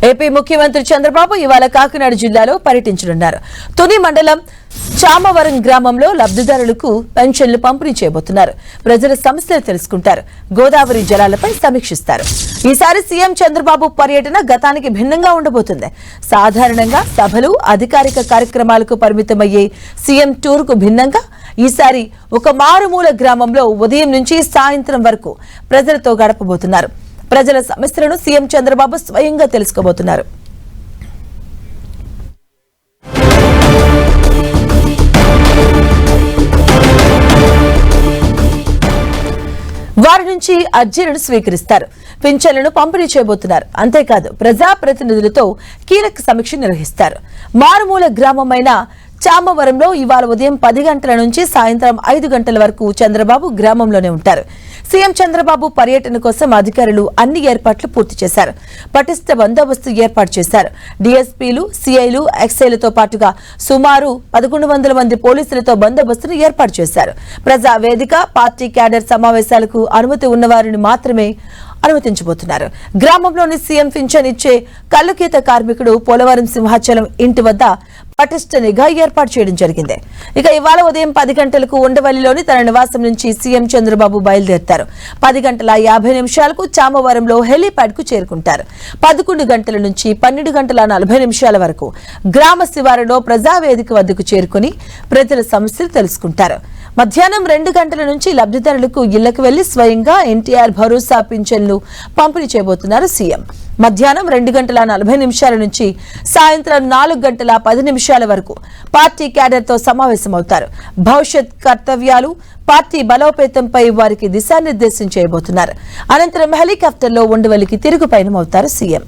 AP ముఖ్యమంత్రి చంద్రబాబు ఇవాళ కాకినాడ జిల్లాలో పర్యటించనున్నారు. తుని మండలం చామవరం గ్రామంలో లబ్ధిదారులకు పెన్షన్లు పంపిణీ చేయబోతున్నారు. ప్రజల సమస్యలు తెలుసుకుంటారు. గోదావరి జలాలపై సమీక్షిస్తారు. ఈసారి సీఎం చంద్రబాబు పర్యటన గతానికి భిన్నంగా ఉండబోతుంది. సాధారణంగా సభలు, అధికారిక కార్యక్రమాలకు పరిమితమయ్యే సీఎం టూర్ కు భిన్నంగా ఈసారి ఒక మారుమూల గ్రామంలో ఉదయం నుంచి సాయంత్రం వరకు ప్రజలతో గడపబోతున్నారు. ప్రజల సమస్యలను సీఎం చంద్రబాబు స్వయంగా తెలుసుకోబోతున్నారు. వారి నుంచి అర్జీలను స్వీకరిస్తారు. పింఛన్లను పంపిణీ చేయబోతున్నారు. అంతేకాదు ప్రజాప్రతినిధులతో కీలక సమీక్ష నిర్వహిస్తారు. మారుమూల గ్రామమైన చామవరంలో ఇవాళ ఉదయం 10 గంటల నుంచి సాయంత్రం 5 గంటల వరకు చంద్రబాబు గ్రామంలోనే ఉంటారు. సీఎం చంద్రబాబు పర్యటన కోసం అధికారులు అన్ని ఏర్పాట్లు పూర్తి చేశారు. పటిష్ట బందోబస్తు ఏర్పాటు చేశారు. డీఎస్పీలు, సీఐలు, ఎక్సైలతో పాటుగా సుమారు 1100 మంది పోలీసులతో బందోబస్తును ఏర్పాటు చేశారు. ప్రజా వేదిక, పార్టీ క్యాడర్ సమావేశాలకు అనుమతి ఉన్నవారిని మాత్రమే అనుమతించబోతున్నారు. గ్రామంలోని సీఎం పింఛన్ ఇచ్చే కల్లుగీత కార్మికుడు పోలవరం సింహాచలం ఇంటి వద్ద పటిష్ట నిఘా ఏర్పాటు చేయడం జరిగింది. ఇక ఇవాళ ఉదయం 10 గంటలకు ఉండవల్లిలోని తన నివాసం నుంచి సీఎం చంద్రబాబు బయలుదేరుతారు. 10 గంటల 50 నిమిషాలకు చామవరంలో హెలీప్యాడ్ కు చేరుకుంటారు. 11 గంటల నుంచి 12 గంటల 40 నిమిషాల వరకు గ్రామ శివారులో ప్రజావేదిక వద్దకు చేరుకుని ప్రజల సమస్యలు తెలుసుకుంటారు. మధ్యాహ్నం 2 గంటల నుంచి లబ్ధిదారులకు ఇళ్లకు వెళ్లి స్వయంగా ఎన్టీఆర్ భరోసా పింఛన్లు పంపిణీ చేయబోతున్నారు సీఎం. మధ్యాహ్నం 2 గంటల 40 నిమిషాల నుంచి సాయంత్రం 4 గంటల 10 నిమిషాల వరకు పార్టీ క్యాడర్తో సమావేశమవుతారు. భవిష్యత్ కర్తవ్యాలు, పార్టీ బలోపేతంపై వారికి దిశానిర్దేశం చేయబోతున్నారు. అనంతరం హెలికాప్టర్లో ఉండవల్లికి తిరుగు పయనమవుతారు సీఎం.